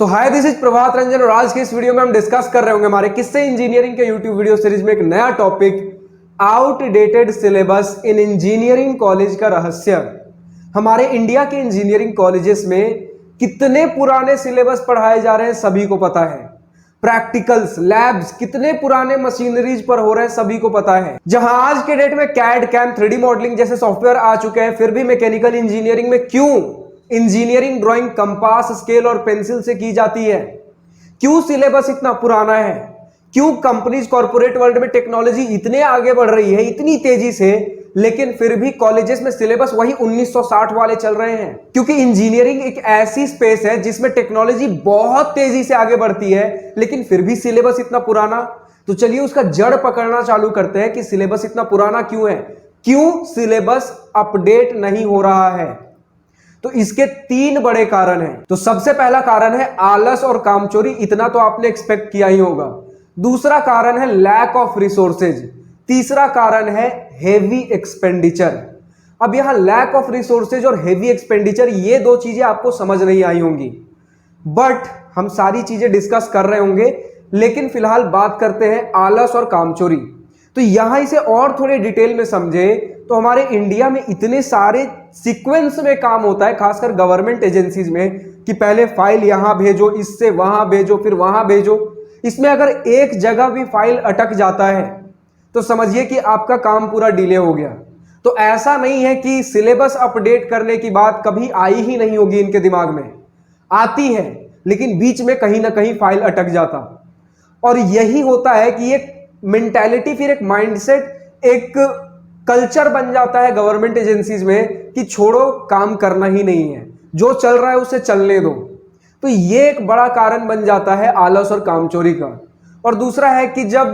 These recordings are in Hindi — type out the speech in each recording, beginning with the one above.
So hi, this is Prabhat Ranjan और आज के इस वीडियो में हम डिस्कस कर रहे होंगे हमारे किससे इंजीनियरिंग के यूट्यूब वीडियो सीरीज में एक नया topic, outdated syllabus in engineering college का रहस्य। हमारे इंडिया के इंजीनियरिंग कॉलेजेस में कितने पुराने सिलेबस पढ़ाए जा रहे हैं सभी को पता है। प्रैक्टिकल्स, लैब्स कितने पुराने मशीनरीज पर हो रहे हैं सभी को पता है। जहां आज के डेट में कैड, कैम, 3D मॉडलिंग जैसे सॉफ्टवेयर आ चुके हैं, फिर भी मैकेनिकल इंजीनियरिंग में क्यों इंजीनियरिंग ड्राइंग कंपास, स्केल और पेंसिल से की जाती है? क्यों सिलेबस इतना पुराना है? क्यों कंपनीज, कॉर्पोरेट वर्ल्ड में टेक्नोलॉजी इतने आगे बढ़ रही है इतनी तेजी से, लेकिन फिर भी कॉलेजेस में सिलेबस वही 1960 वाले चल रहे हैं? क्योंकि इंजीनियरिंग एक ऐसी स्पेस है जिसमें टेक्नोलॉजी बहुत तेजी से आगे बढ़ती है, लेकिन फिर भी सिलेबस इतना पुराना। तो चलिए उसका जड़ पकड़ना चालू करते हैं कि सिलेबस इतना पुराना क्यों है, क्यों सिलेबस अपडेट नहीं हो रहा है। तो इसके 3 बड़े कारण हैं। तो सबसे पहला कारण है आलस और कामचोरी, इतना तो आपने एक्सपेक्ट किया ही होगा। दूसरा कारण है लैक ऑफ रिसोर्सेज। तीसरा कारण है हेवी एक्सपेंडिचर। अब यहां लैक ऑफ रिसोर्सेज और हेवी एक्सपेंडिचर, ये 2 चीजें आपको समझ नहीं आई होंगी, बट हम सारी चीजें डिस्कस कर रहे होंगे। लेकिन फिलहाल बात करते हैं आलस और कामचोरी। तो यहां इसे और थोड़े डिटेल में समझे तो हमारे इंडिया में इतने सारे सीक्वेंस में काम होता है, खासकर गवर्नमेंट एजेंसीज में, कि पहले फाइल यहां भेजो, इससे वहां भेजो, फिर वहां भेजो। इसमें अगर एक जगह भी फाइल अटक जाता है तो समझिए कि आपका काम पूरा डिले हो गया। तो ऐसा नहीं है कि सिलेबस अपडेट करने की बात कभी आई ही नहीं होगी इनके दिमाग में, आती है, लेकिन बीच में कहीं ना कहीं फाइल अटक जाता। और यही होता है कि एक मेंटालिटी, फिर एक माइंडसेट, एक कल्चर बन जाता है गवर्नमेंट एजेंसीज में कि छोड़ो, काम करना ही नहीं है, जो चल रहा है उसे चलने दो। तो ये एक बड़ा कारण बन जाता है आलस और कामचोरी का। और दूसरा है कि जब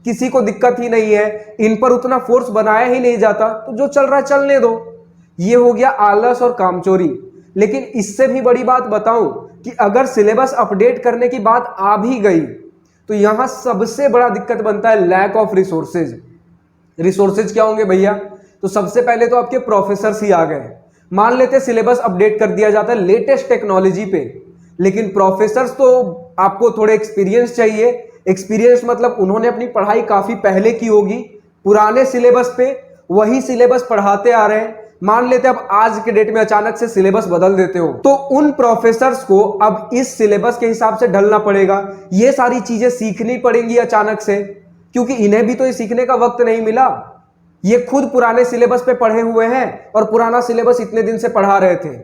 किसी को दिक्कत ही नहीं है, इन पर उतना फोर्स बनाया ही नहीं जाता, तो जो चल रहा है चलने दो। ये हो गया आलस और कामचोरी। लेकिन इससे भी बड़ी बात बताऊं कि अगर सिलेबस अपडेट करने की बात आ भी गई तो यहां सबसे बड़ा दिक्कत बनता है लैक ऑफ रिसोर्सेज। रिसोर्सेज क्या होंगे भैया? तो सबसे पहले तो आपके प्रोफेसर्स ही आ गए। मान लेते सिलेबस अपडेट कर दिया जाता है लेटेस्ट टेक्नोलॉजी पे, लेकिन प्रोफेसर्स तो आपको थोड़े एक्सपीरियंस चाहिए। एक्सपीरियंस मतलब उन्होंने अपनी पढ़ाई काफी पहले की होगी, पुराने सिलेबस पे वही सिलेबस पढ़ाते आ रहे हैं। मान लेते अब आज के डेट में अचानक से सिलेबस बदल देते हो, तो उन प्रोफेसर्स को अब इस सिलेबस के हिसाब से ढलना पड़ेगा। ये सारी चीजें सीखनी पड़ेंगी अचानक से, क्योंकि इन्हें भी तो ये सीखने का वक्त नहीं मिला। ये खुद पुराने सिलेबस पे पढ़े हुए हैं और पुराना सिलेबस इतने दिन से पढ़ा रहे थे।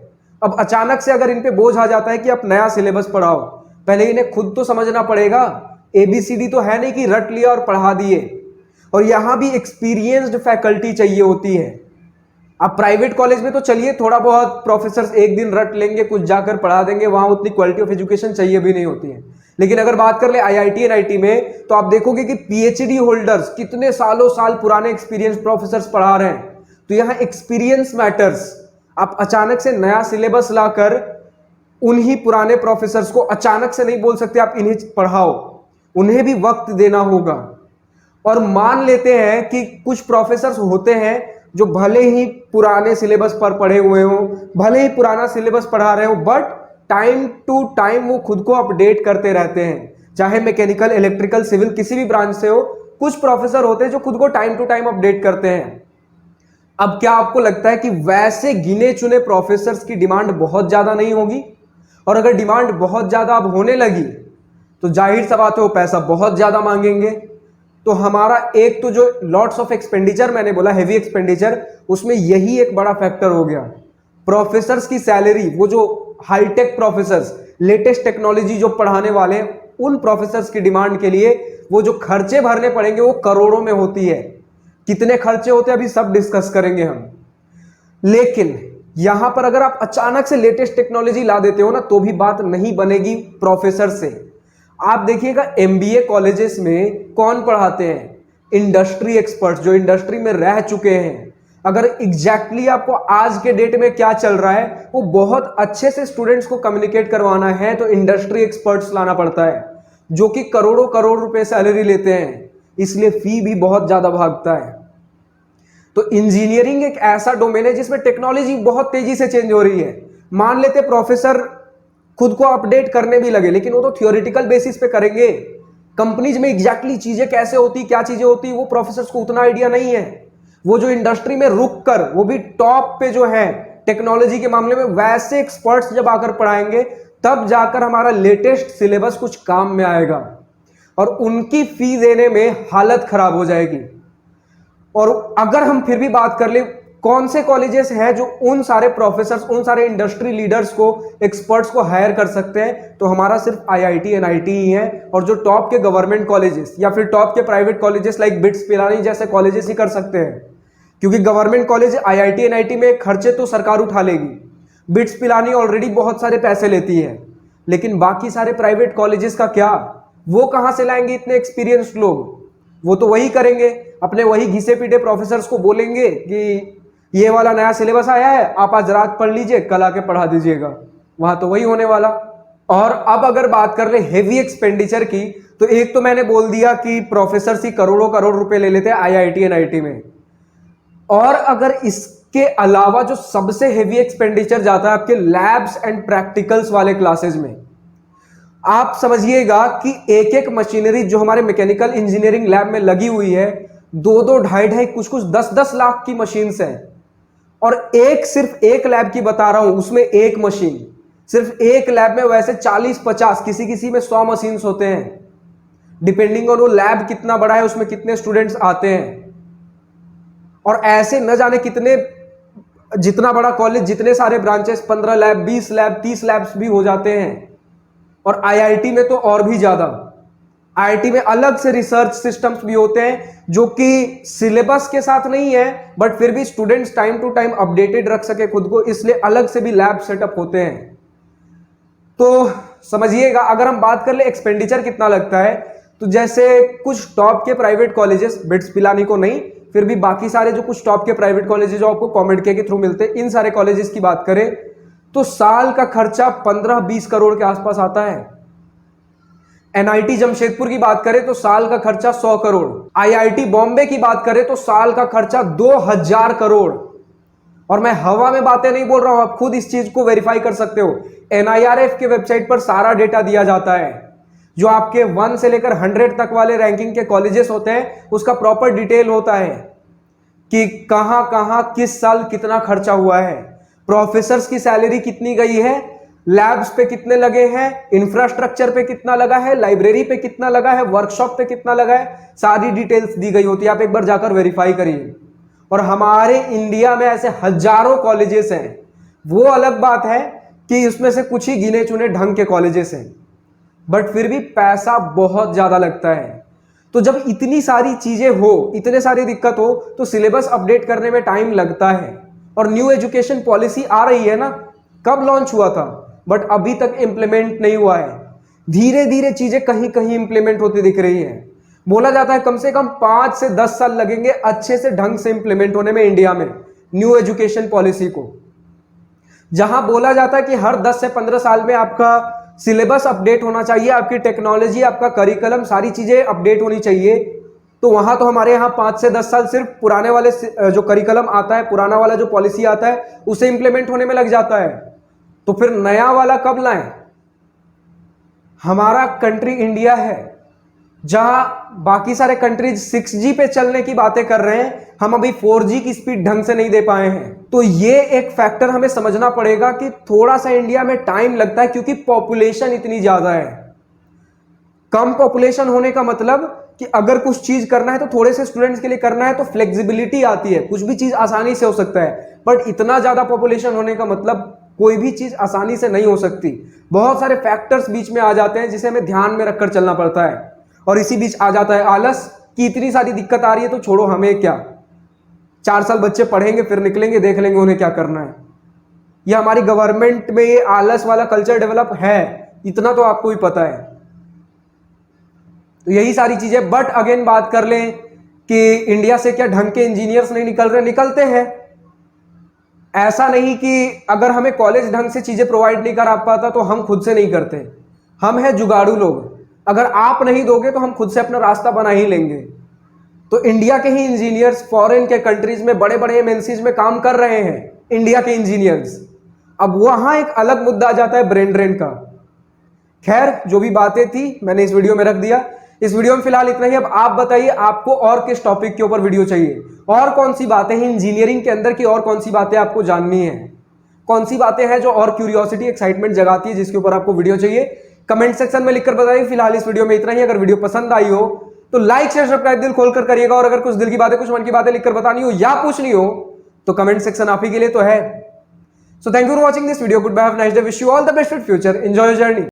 अब अचानक से अगर इन पे बोझ आ जाता है कि आप नया सिलेबस पढ़ाओ, पहले इन्हें खुद तो समझना पड़ेगा। ABCD तो है नहीं कि रट लिया और पढ़ा दिए। और यहां भी एक्सपीरियंस्ड फैकल्टी चाहिए होती है। अब प्राइवेट कॉलेज में तो चलिए थोड़ा बहुत प्रोफेसर्स एक दिन रट लेंगे, कुछ जाकर पढ़ा देंगे, वहां उतनी क्वालिटी ऑफ एजुकेशन चाहिए भी नहीं होती है। लेकिन अगर बात कर ले IIT NIT में, तो आप देखोगे कि PhD होल्डर्स कितने सालों साल पुराने एक्सपीरियंस प्रोफेसर्स पढ़ा रहे हैं। तो यहाँ एक्सपीरियंस मैटर्स। आप अचानक से नया सिलेबस लाकर उन्हीं पुराने प्रोफेसर्स को अचानक से नहीं बोल सकते आप इन्हें पढ़ाओ, उन्हें भी वक्त देना होगा। और मान लेते हैं कि कुछ प्रोफेसर्स होते हैं जो भले ही पुराने सिलेबस पर पढ़े हुए हो, भले ही पुराना सिलेबस पढ़ा रहे हो, बट टाइम टू टाइम वो खुद को अपडेट करते रहते हैं। चाहे मैकेनिकल, इलेक्ट्रिकल, सिविल, किसी भी ब्रांच से हो, कुछ प्रोफेसर होते हैं जो खुद को टाइम टू टाइम अपडेट करते हैं। अब क्या आपको लगता है कि वैसे गिने चुने प्रोफेसर्स की डिमांड बहुत ज्यादा नहीं होगी? और अगर डिमांड बहुत ज्यादा अब होने लगी तो जाहिर सा बात है वो पैसा बहुत ज्यादा मांगेंगे। तो हमारा एक तो जो लॉट्स ऑफ एक्सपेंडिचर मैंने बोला, हेवी एक्सपेंडिचर, उसमें यही एक बड़ा फैक्टर हो गया। प्रोफेसर्स की सैलरी, वो जो हाईटेक प्रोफेसर्स, लेटेस्ट टेक्नोलॉजी जो पढ़ाने वाले हैं, उन प्रोफेसर्स की डिमांड के लिए वो जो खर्चे भरने पड़ेंगे वो करोड़ों में होती है। कितने खर्चे होते हैं अभी सब डिस्कस करेंगे हम। लेकिन यहां पर अगर आप अचानक से लेटेस्ट टेक्नोलॉजी ला देते हो ना, तो भी बात नहीं बनेगी प्रोफेसर से। आप देखिएगा MBA कॉलेजेस में कौन पढ़ाते हैं? इंडस्ट्री एक्सपर्ट्स, जो इंडस्ट्री में रह चुके हैं। अगर एग्जैक्टली आपको आज के डेट में क्या चल रहा है वो बहुत अच्छे से स्टूडेंट्स को कम्युनिकेट करवाना है, तो इंडस्ट्री एक्सपर्ट्स लाना पड़ता है, जो कि करोड़ों करोड़ रुपए सैलरी लेते हैं, इसलिए फी भी बहुत ज्यादा भागता है। तो इंजीनियरिंग एक ऐसा डोमेन है जिसमें टेक्नोलॉजी बहुत तेजी से चेंज हो रही है। मान लेते प्रोफेसर खुद को अपडेट करने भी लगे, लेकिन वो तो थियोरिटिकल बेसिस पे करेंगे। कंपनीज में एग्जैक्टली चीजें कैसे होती, क्या चीजें होती, वो प्रोफेसर्स को उतना आइडिया नहीं है। वो जो इंडस्ट्री में रुक कर, वो भी टॉप पे जो है टेक्नोलॉजी के मामले में, वैसे एक्सपर्ट्स जब आकर पढ़ाएंगे तब जाकर हमारा लेटेस्ट सिलेबस कुछ काम में आएगा, और उनकी फी देने में हालत खराब हो जाएगी। और अगर हम फिर भी बात कर ले कौन से कॉलेजेस हैं जो उन सारे प्रोफेसर्स, उन सारे इंडस्ट्री लीडर्स को, एक्सपर्ट्स को हायर कर सकते हैं, तो हमारा सिर्फ आईआईटी एनआईटी ही है। और जो टॉप के गवर्नमेंट कॉलेजेस या फिर टॉप के private colleges like bits Pilani जैसे कॉलेजेस ही कर सकते हैं, क्योंकि गवर्नमेंट कॉलेज आईआईटी एनआईटी में खर्चे तो सरकार उठा लेगी। बिट्स पिलानी ऑलरेडी बहुत सारे पैसे लेती है, लेकिन बाकी सारे प्राइवेट कॉलेजेस का क्या? वो कहां से लाएंगे इतने एक्सपीरियंस्ड लोग? वो तो वही करेंगे, अपने वही घिसे पीटे प्रोफेसर्स को बोलेंगे कि ये वाला नया सिलेबस आया है, आप आज रात पढ़ लीजिए, कल आके पढ़ा दीजिएगा। वहां तो वही होने वाला। और अब अगर बात कर ले हेवी एक्सपेंडिचर की, तो एक तो मैंने बोल दिया कि प्रोफेसर्स ही करोड़ों करोड़ रुपए ले लेते हैं आईआईटी एनआईटी में। और अगर इसके अलावा जो सबसे हेवी एक्सपेंडिचर जाता है आपके लैब्स एंड प्रैक्टिकल्स वाले क्लासेस में, आप समझिएगा कि एक एक मशीनरी जो हमारे मैकेनिकल इंजीनियरिंग लैब में लगी हुई है, 2-2, 2.5-2.5, कुछ 10-10 लाख की मशीन्स हैं। और सिर्फ एक लैब की बता रहा हूं, उसमें एक मशीन, सिर्फ एक लैब में वैसे 40-50, किसी किसी में 100 मशीन्स होते हैं, डिपेंडिंग ऑन वो लैब कितना बड़ा है, उसमें कितने स्टूडेंट्स आते हैं। और ऐसे न जाने कितने, जितना बड़ा कॉलेज जितने सारे ब्रांचेस, 15 लैब, 20 लैब, 30 लैब्स भी हो जाते हैं। और आईआईटी में तो और भी ज्यादा। आईआईटी में अलग से रिसर्च सिस्टम्स भी होते हैं जो कि सिलेबस के साथ नहीं है, बट फिर भी students time to time updated रख सके खुद को, इसलिए अलग से भी लैब सेटअप होते हैं। तो समझिएगा, अगर हम बात कर ले एक्सपेंडिचर कितना लगता है, तो जैसे कुछ टॉप के प्राइवेट कॉलेजेस, बिट्स पिलानी को नहीं, फिर भी बाकी सारे जो कुछ टॉप के प्राइवेट कॉलेजेस जो आपको कॉमेड के थ्रू मिलते हैं, इन सारे कॉलेजेस की बात करें तो साल का खर्चा 15-20 करोड़ के आसपास आता है। एनआईटी जमशेदपुर की बात करें तो साल का खर्चा 100 करोड़। आईआईटी बॉम्बे की बात करें तो साल का खर्चा 2000 करोड़। और मैं हवा में बातें नहीं बोल रहा हूं, आप खुद इस चीज को वेरीफाई कर सकते हो। एनआईआरएफ के वेबसाइट पर सारा डेटा दिया जाता है, जो आपके 1 से लेकर 100 तक वाले रैंकिंग के कॉलेजेस होते हैं, उसका प्रॉपर डिटेल होता है कि कहां कहां किस साल कितना खर्चा हुआ है, प्रोफेसर्स की सैलरी कितनी गई है, लैब्स पे कितने लगे हैं, इंफ्रास्ट्रक्चर पे कितना लगा है, लाइब्रेरी पे कितना लगा है, वर्कशॉप पे कितना लगा है, सारी डिटेल्स दी गई होती है। आप एक बार जाकर वेरीफाई करिए। और हमारे इंडिया में ऐसे हजारों कॉलेजेस हैं। वो अलग बात है कि उसमें से कुछ ही गिने चुने ढंग के कॉलेजेस हैं, बट फिर भी पैसा बहुत ज्यादा लगता है। तो जब इतनी सारी चीजें हो, इतने सारी दिक्कत हो, तो सिलेबस अपडेट करने में टाइम लगता है। और न्यू एजुकेशन पॉलिसी आ रही है ना, कब लॉन्च हुआ था, बट अभी तक इंप्लीमेंट नहीं हुआ है। धीरे धीरे चीजें कहीं कहीं इंप्लीमेंट होती दिख रही है। बोला जाता है कम से कम 5 से 10 साल लगेंगे अच्छे से ढंग से इंप्लीमेंट होने में इंडिया में न्यू एजुकेशन पॉलिसी को। जहां बोला जाता है कि हर 10 से 15 साल में आपका सिलेबस अपडेट होना चाहिए, आपकी टेक्नोलॉजी, आपका करिकुलम, सारी चीजें अपडेट होनी चाहिए, तो वहां तो हमारे यहाँ 5 से 10 साल सिर्फ पुराने वाले जो करिकुलम आता है, पुराना वाला जो पॉलिसी आता है, उसे इंप्लीमेंट होने में लग जाता है। तो फिर नया वाला कब लाएं? हमारा कंट्री इंडिया है, जहां बाकी सारे कंट्रीज 6G पे चलने की बातें कर रहे हैं, हम अभी 4G की स्पीड ढंग से नहीं दे पाए हैं। तो ये एक फैक्टर हमें समझना पड़ेगा कि थोड़ा सा इंडिया में टाइम लगता है, क्योंकि पॉपुलेशन इतनी ज्यादा है। कम पॉपुलेशन होने का मतलब कि अगर कुछ चीज करना है तो थोड़े से स्टूडेंट्स के लिए करना है तो फ्लेक्सिबिलिटी आती है, कुछ भी चीज आसानी से हो सकता है। बट इतना ज्यादा पॉपुलेशन होने का मतलब कोई भी चीज आसानी से नहीं हो सकती। बहुत सारे फैक्टर्स बीच में आ जाते हैं जिसे हमें ध्यान में रखकर चलना पड़ता है। और इसी बीच आ जाता है आलस कि इतनी सारी दिक्कत आ रही है तो छोड़ो, हमें क्या, 4 साल बच्चे पढ़ेंगे फिर निकलेंगे, देख लेंगे उन्हें क्या करना है। यह हमारी गवर्नमेंट में ये आलस वाला कल्चर डेवलप है, इतना तो आपको भी पता है। तो यही सारी चीजें। बट अगेन बात कर लें कि इंडिया से क्या ढंग के इंजीनियर्स नहीं निकल रहे? निकलते हैं। ऐसा नहीं कि अगर हमें कॉलेज ढंग से चीजें प्रोवाइड नहीं कर पाता तो हम खुद से नहीं करते। हम हैं जुगाड़ू लोग, अगर आप नहीं दोगे तो हम खुद से अपना रास्ता बना ही लेंगे। तो इंडिया के ही इंजीनियर्स फॉरेन के कंट्रीज में बड़े बड़े एमएनसीज में काम कर रहे हैं, इंडिया के इंजीनियर्स। अब वहां एक अलग मुद्दा आ जाता है ब्रेन ड्रेन का। खैर जो भी बातें थी मैंने इस वीडियो में रख दिया। इस वीडियो में फिलहाल इतना ही। अब आप बताइए आपको और किस टॉपिक के ऊपर वीडियो चाहिए, और कौन सी बातें हैं इंजीनियरिंग के अंदर की, और कौन सी बातें आपको जाननी है, कौन सी बातें हैं जो और क्यूरियोसिटी एक्साइटमेंट जगाती है जिसके ऊपर आपको वीडियो चाहिए, कमेंट सेक्शन में लिखकर बताइए। फिलहाल इस वीडियो में इतना ही। अगर वीडियो पसंद आई हो तो लाइक शेयर सब्सक्राइब दिल खोलकर करिएगा, और अगर कुछ दिल की बातें कुछ मन की बातें लिखकर बतानी हो या पूछनी हो तो कमेंट सेक्शन आप ही के लिए तो है। So thank you for watching this video. Goodbye, have a nice day, wish you all the best for future, enjoy your journey.